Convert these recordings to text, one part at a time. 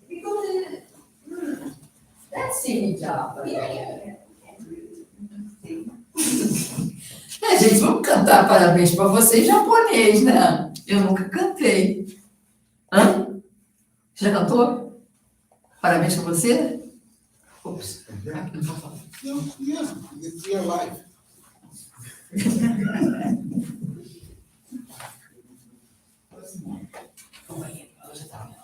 Because that's silly job. Yeah. Gente, vamos cantar parabéns para você em japonês, né? Eu nunca cantei. Hã? Já cantou? Parabéns para você? Ops. Aqui não vou falar. Yeah, it's your life. Ela já tá.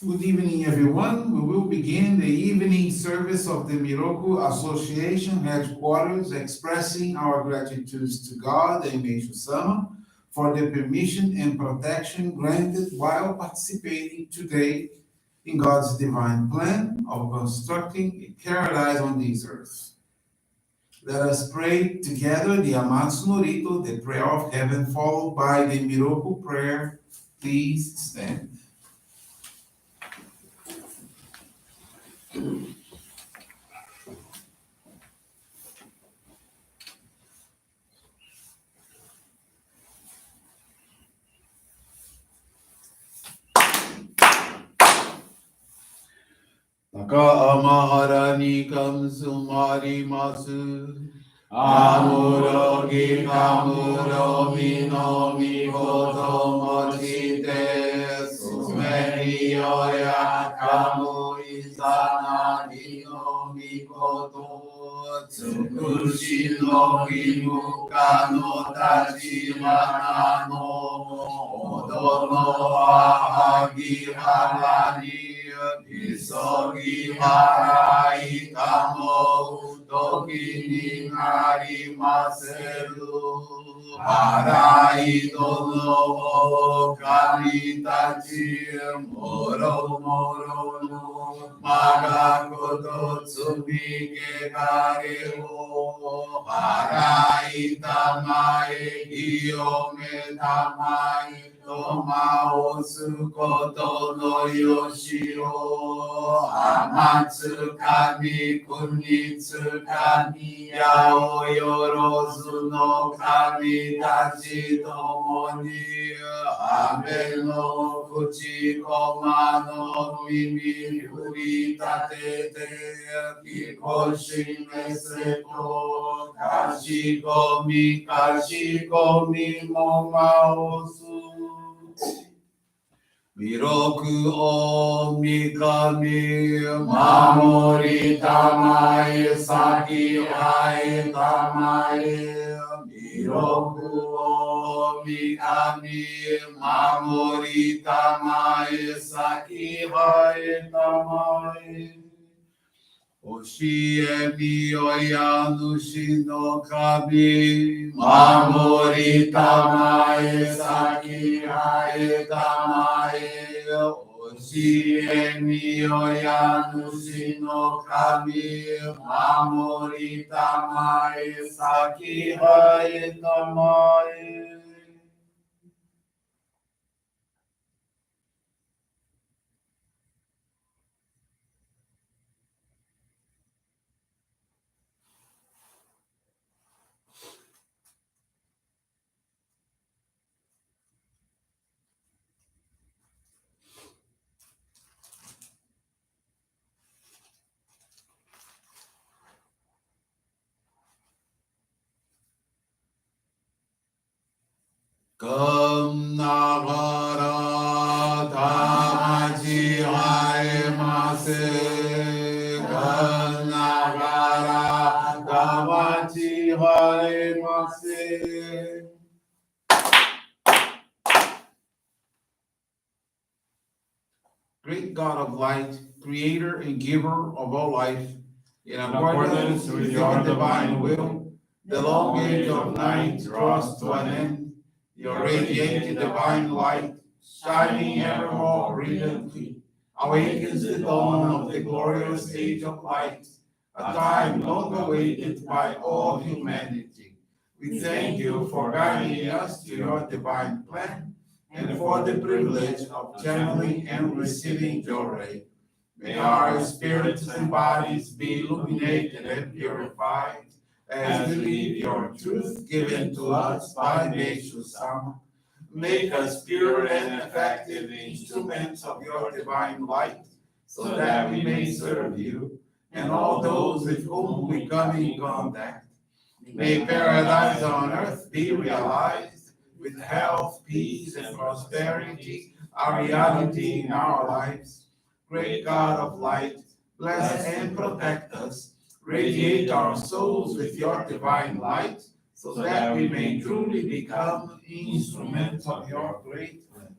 Good evening, everyone. We will begin the evening service of the Miroku Association headquarters, expressing our gratitude to God and Meishu-sama for the permission and protection granted while participating today in God's divine plan of constructing a paradise on this earth. Let us pray together the Amatsu-Norito, the prayer of heaven, followed by the Miroku Prayer. Please stand. Naka-amahara-ni kamsumari-masu. Amuro-gi kamuro-mi-no-mi-koto-mochite. Sumeri-oya kamu-izana-ni-no-mi-koto. Tsukushi-no-himuka-no-tachibana-no. Odo-no-ahagi-hara-ni. Isogi harai toki ni harimaseru. Harai dono o kami tachi moro moro no maga koto tsumi ke kare o. Harai tamae giyome tamae toma osu koto no yoshi o. Amatsu kami kunitsu kami yao yorozu no kami tachi tomo ni abe no kuchi koma no mimi furi tatete kikoshi meseto kashikomi moma osu. Miroku o mikami mamori tamae saki ai tamae. Miroku o mikami mamori tamae saki ai tamae. Oshie mi oya nushi no kami mamori tamae saki ai tamae. Oshie mi oya nushi no kami mamori tamae saki ai tamae. Kam nagara tamachi haemase. Kam nagara tamachi haemase. Great God of light, creator and giver of all life, in accordance with your divine will, the long age of night draws to an end. Your radiating divine light, shining ever more brilliantly, awakens the dawn of the glorious age of light, a time long awaited by all humanity. We thank you for guiding us to your divine plan and for the privilege of channeling and receiving Johrei. May our spirits and bodies be illuminated and purified as we live your truth given to us by Meishu-sama. Make us pure and effective instruments of your divine light, so that we may serve you and all those with whom we come in contact. May paradise on earth be realized, with health, peace, and prosperity, a reality in our lives. Great God of light, bless and protect us. Radiate our souls with your divine light, so that we may truly become instruments of your great plan.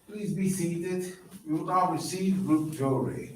Please be seated. We will now receive group Johrei.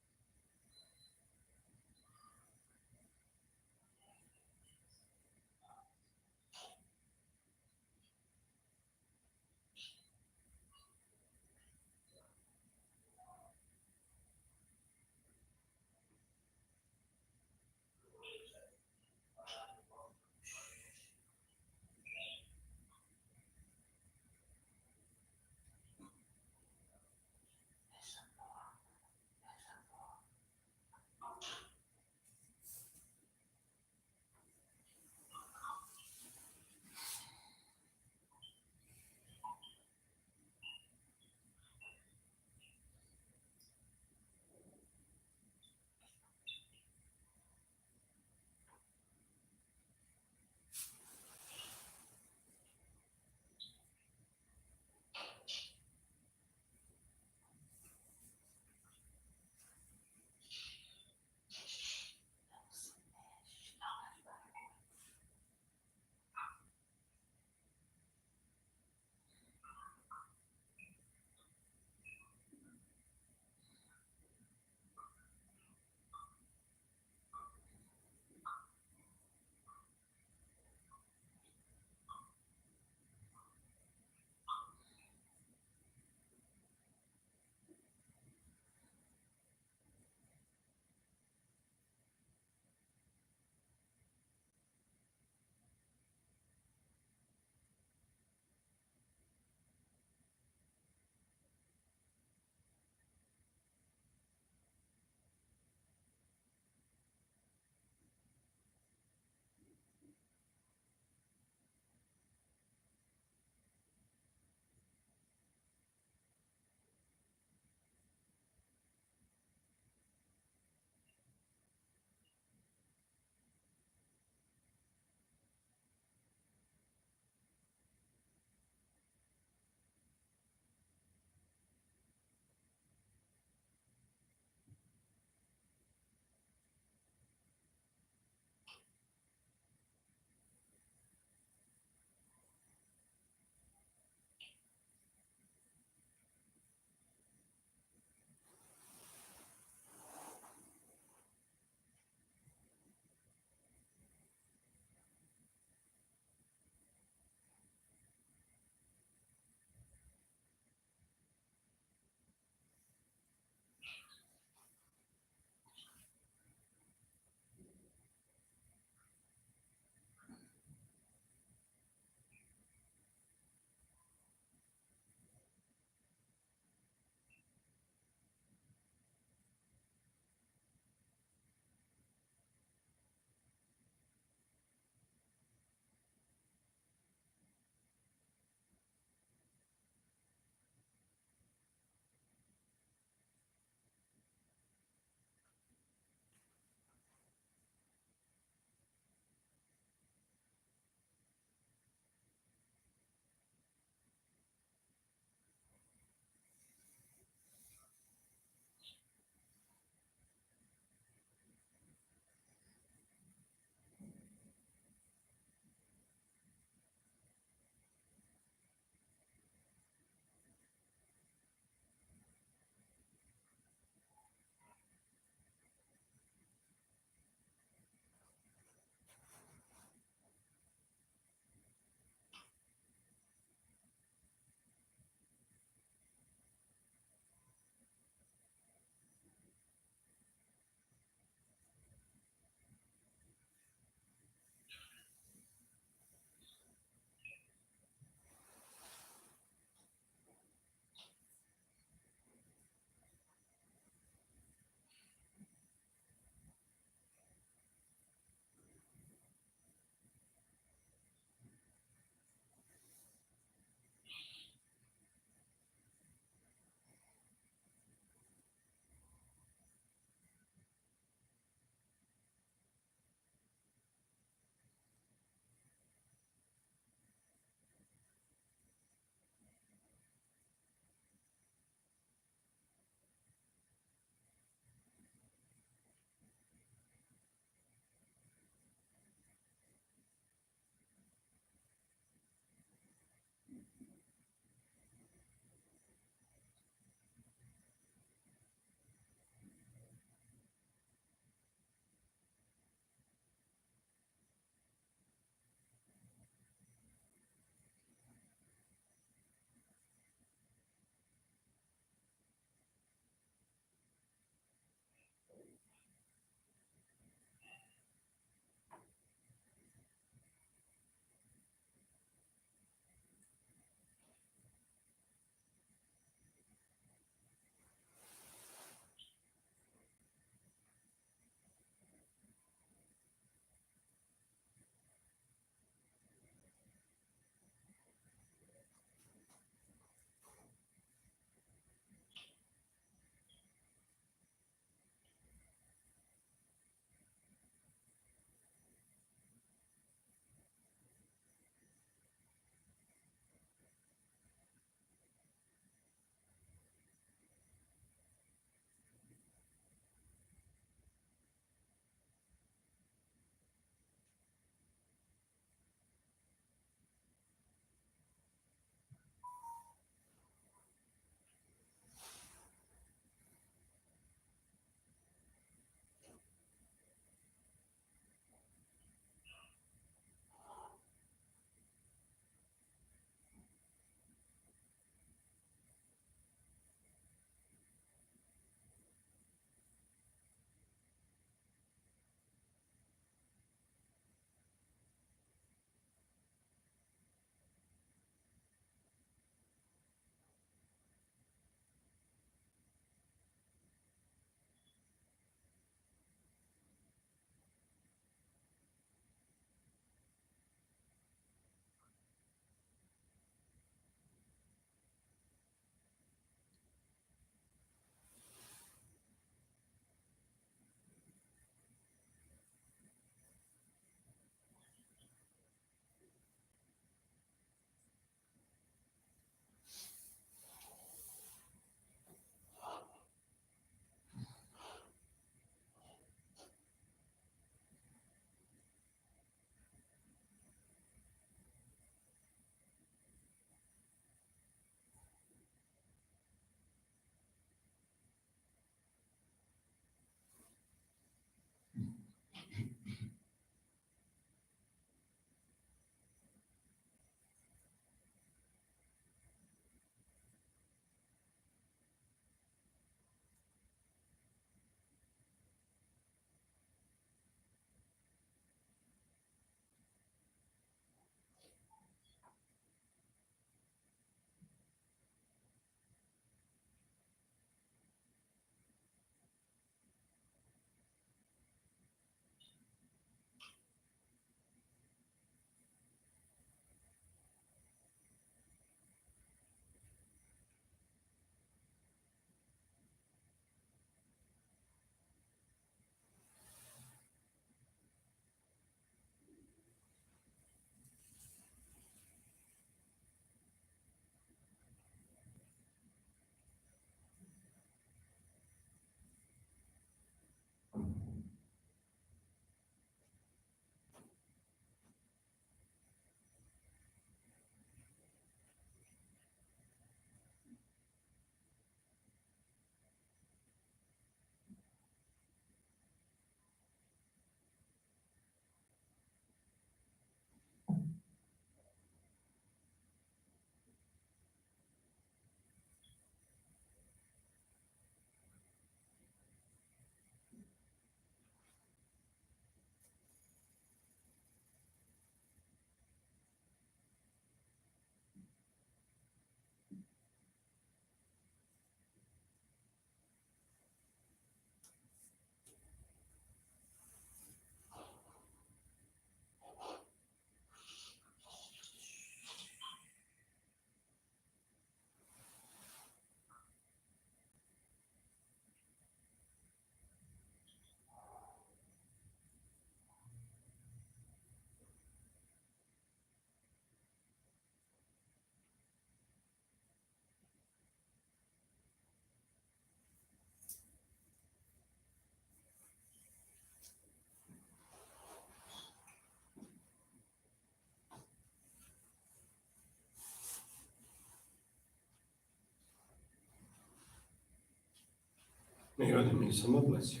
May God and Meishu-sama bless you.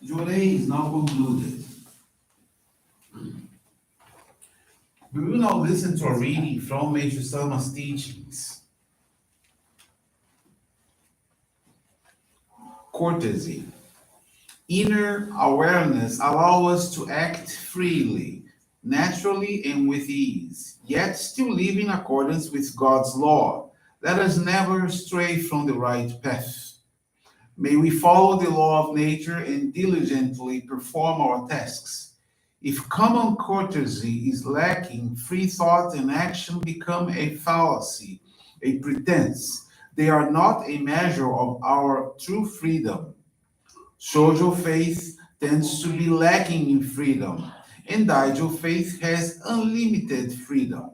Johrei is now concluded. We will now listen to a reading from Meishu-sama's teachings. Courtesy. Inner awareness allows us to act freely, naturally, and with ease, yet still live in accordance with God's law. Let us never stray from the right path. May we follow the law of nature and diligently perform our tasks. If common courtesy is lacking, free thought and action become a fallacy, a pretense. They are not a measure of our true freedom. Shoujo faith tends to be lacking in freedom, and Daijo faith has unlimited freedom.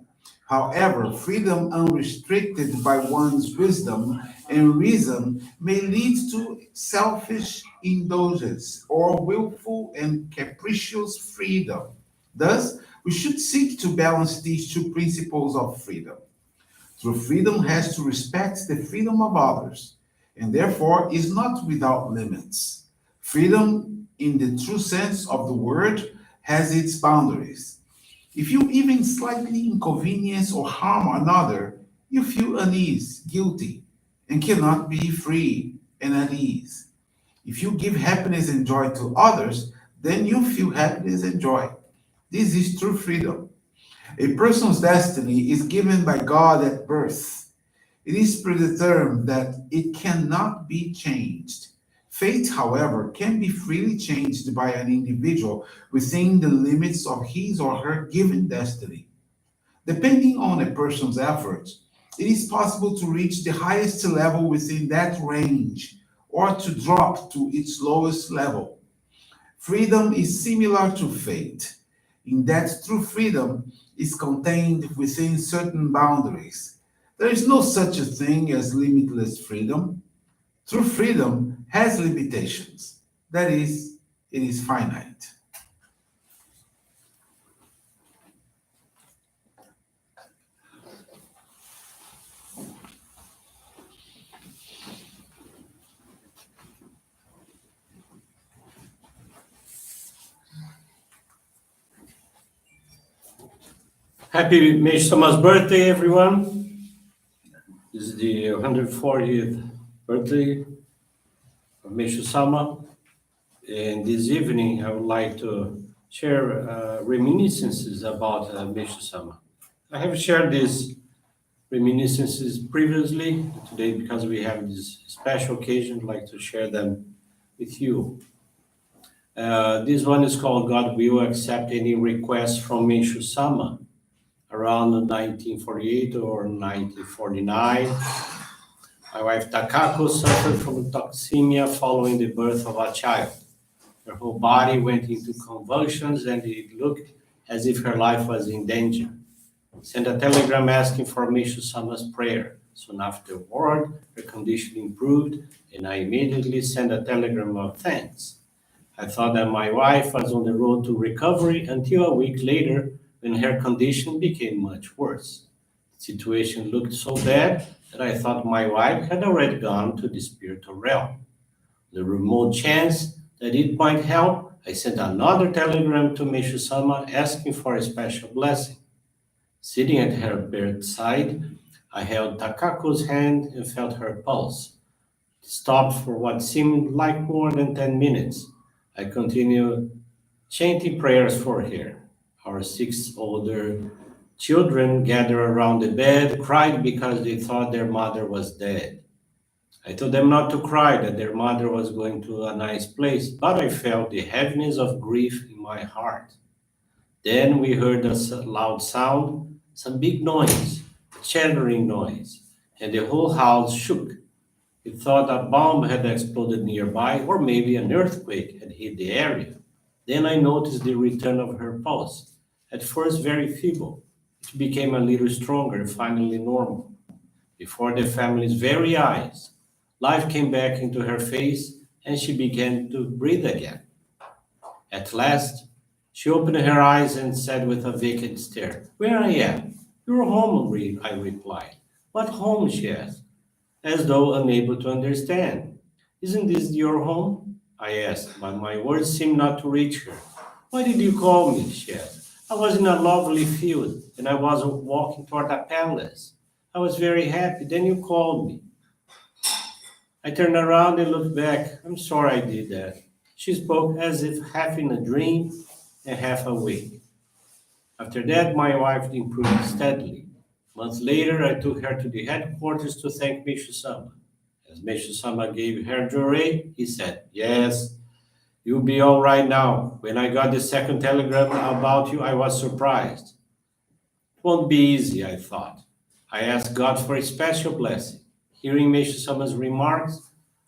However, freedom unrestricted by one's wisdom and reason may lead to selfish indulgence or willful and capricious freedom. Thus, we should seek to balance these two principles of freedom. True freedom has to respect the freedom of others, and therefore is not without limits. Freedom, in the true sense of the word, has its boundaries. If you even slightly inconvenience or harm another, you feel unease, guilty, and cannot be free and at ease. If you give happiness and joy to others, then you feel happiness and joy. This is true freedom. A person's destiny is given by God at birth. It is predetermined that it cannot be changed. Fate, however, can be freely changed by an individual within the limits of his or her given destiny. Depending on a person's efforts, it is possible to reach the highest level within that range or to drop to its lowest level. Freedom is similar to fate, in that true freedom is contained within certain boundaries. There is no such a thing as limitless freedom. True freedom has limitations. That is, it is finite. Happy Meishu-sama's birthday, everyone. This is the 140th birthday of Meishu-sama. And this evening, I would like to share reminiscences about Meishu-sama. I have shared these reminiscences previously. Today, because we have this special occasion, I'd like to share them with you. This one is called God Will Accept Any Request from Meishu-sama. Around 1948 or 1949, my wife Takako suffered from toxemia following the birth of a child. Her whole body went into convulsions and it looked as if her life was in danger. Sent a telegram asking for Meishu-sama's prayer. Soon afterward, her condition improved and I immediately sent a telegram of thanks. I thought that my wife was on the road to recovery until a week later when her condition became much worse. The situation looked so bad that I thought my wife had already gone to the spiritual realm. The remote chance that it might help, I sent another telegram to Meishu-sama asking for a special blessing. Sitting at her bedside, I held Takako's hand and felt her pulse. It stopped for what seemed like more than 10 minutes. I continued chanting prayers for her. Our 6 older children gathered around the bed, cried because they thought their mother was dead. I told them not to cry, that their mother was going to a nice place, but I felt the heaviness of grief in my heart. Then we heard a loud sound, some big noise, a chattering noise, and the whole house shook. We thought a bomb had exploded nearby, or maybe an earthquake had hit the area. Then I noticed the return of her pulse. At first very feeble, it became a little stronger, finally normal. Before the family's very eyes, life came back into her face and she began to breathe again. At last, she opened her eyes and said with a vacant stare, "Where I am?" "Your home," I replied. "What home?" she asked. as though unable to understand. Isn't this your home? I asked, but my words seemed not to reach her. Why did you call me? She asked. I was in a lovely field, and I was walking toward a palace. I was very happy. Then you called me. I turned around and looked back. I'm sorry I did that. She spoke as if half in a dream and half awake. After that, my wife improved steadily. Months later, I took her to the headquarters to thank Meishu-sama. As Meishu-sama gave her Johrei, he said, Yes, you'll be all right now. When I got the second telegram about you, I was surprised. It won't be easy, I thought. I asked God for a special blessing. Hearing Meishu-sama's remarks,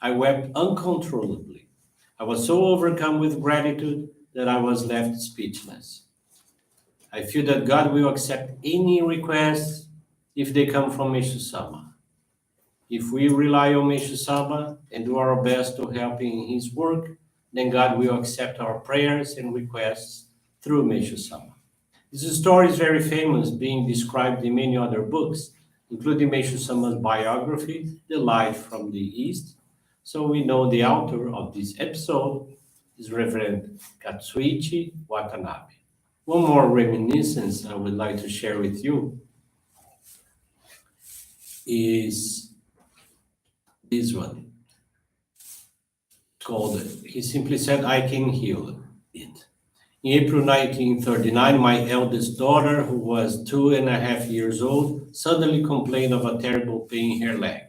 I wept uncontrollably. I was so overcome with gratitude that I was left speechless. I feel that God will accept any requests if they come from Meishu-sama. If we rely on Meishu-sama and do our best to help in his work, then God will accept our prayers and requests through Meishu-sama. This story is very famous, being described in many other books, including Meishu-sama's biography, The Light from the East. So we know the author of this episode is Reverend Katsuichi Watanabe. One more reminiscence I would like to share with you is this one. Called, he simply said, I can heal it. In April 1939, my eldest daughter, who was 2.5 years old, suddenly complained of a terrible pain in her leg.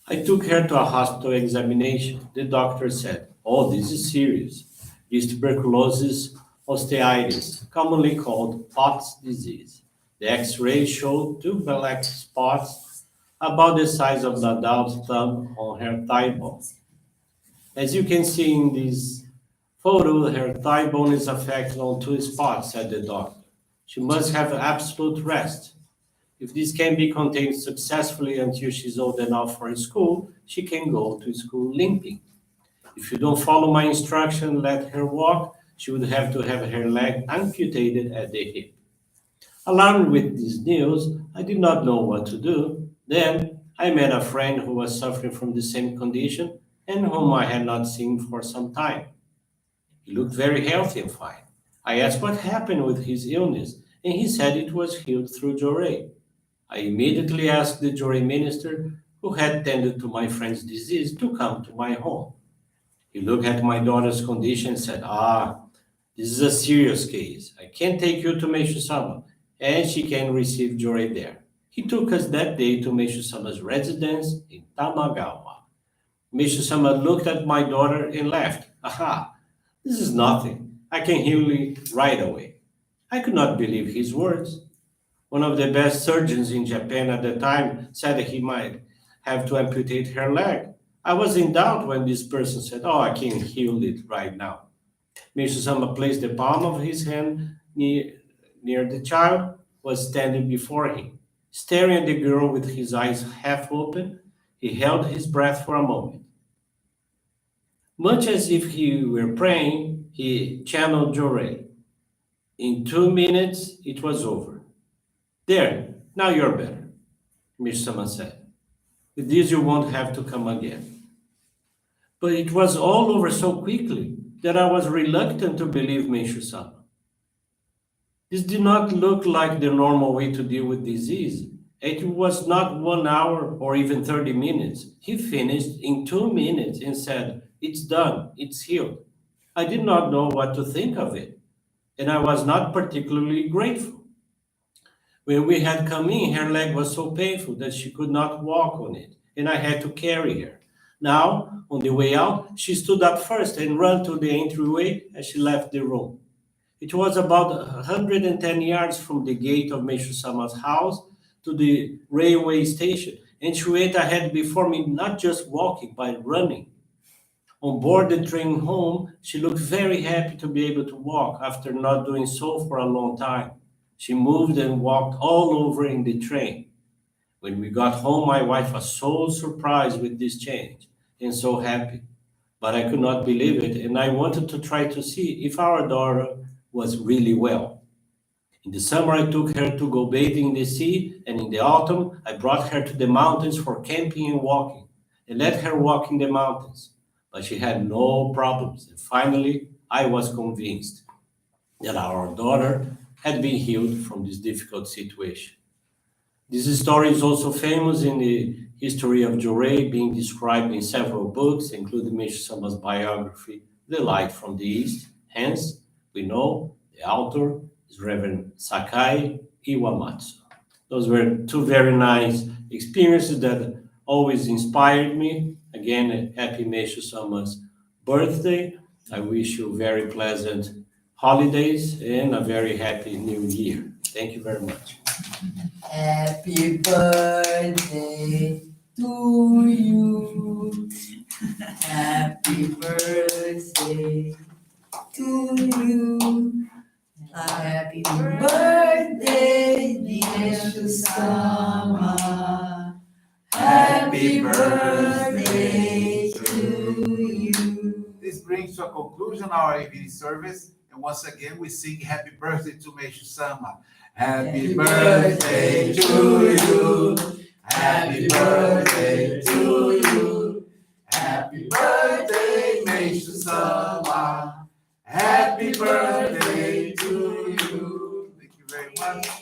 I took her to a hospital examination. The doctor said, oh, this is serious. This tuberculosis osteitis, commonly called Pott's disease. The X-ray showed 2 black spots about the size of the adult thumb on her thigh bone. As you can see in this photo, her thigh bone is affected on 2 spots, said the doctor. She must have absolute rest. If this can be contained successfully until she's old enough for school, she can go to school limping. If you don't follow my instruction, let her walk, she would have to have her leg amputated at the hip. Alarmed with this news, I did not know what to do. Then I met a friend who was suffering from the same condition and whom I had not seen for some time. He looked very healthy and fine. I asked what happened with his illness, and he said it was healed through Johrei. I immediately asked the Johrei minister who had tended to my friend's disease to come to my home. He looked at my daughter's condition and said, this is a serious case. I can't take you to Meishu-sama, and she can receive Johrei there. He took us that day to Meishu-sama's residence in Tamagawa. Meishu-sama looked at my daughter and laughed. This is nothing. I can heal it right away. I could not believe his words. One of the best surgeons in Japan at the time said that he might have to amputate her leg. I was in doubt when this person said, I can heal it right now. Meishu-sama placed the palm of his hand near the child, was standing before him. Staring at the girl with his eyes half open, he held his breath for a moment. Much as if he were praying, he channeled Johrei. In 2 minutes, it was over. There, now you're better, Meishu-sama said. With this, you won't have to come again. But it was all over so quickly that I was reluctant to believe Meishu-sama. This did not look like the normal way to deal with disease. It was not 1 hour or even 30 minutes. He finished in 2 minutes and said, it's done, it's healed. I did not know what to think of it, and I was not particularly grateful. When we had come in, her leg was so painful that she could not walk on it, and I had to carry her. Now, on the way out, she stood up first and ran to the entryway as she left the room. It was about 110 yards from the gate of Meishu-sama's house to the railway station, and she went ahead before me, not just walking, but running. On board the train home, she looked very happy to be able to walk after not doing so for a long time. She moved and walked all over in the train. When we got home, my wife was so surprised with this change and so happy. But I could not believe it, and I wanted to try to see if our daughter was really well. In the summer, I took her to go bathing in the sea, and in the autumn, I brought her to the mountains for camping and walking, and let her walk in the mountains. But she had no problems, and finally, I was convinced that our daughter had been healed from this difficult situation. This story is also famous in the history of Johrei, being described in several books, including Meishu-sama's biography, The Light from the East. Hence, we know the author is Reverend Sakai Iwamatsu. Those were two very nice experiences that always inspired me. Again, happy Meishu-sama's birthday. I wish you very pleasant holidays and a very happy new year. Thank you very much. Happy birthday to you. Happy birthday to you. Happy birthday, Meishu-sama. Happy birthday to you. This brings to a conclusion our evening service. And once again, we sing happy birthday to Meishu-sama. Happy birthday to you. Happy birthday to you. Happy birthday, Meishu-sama. Happy birthday to you. Thank you very much.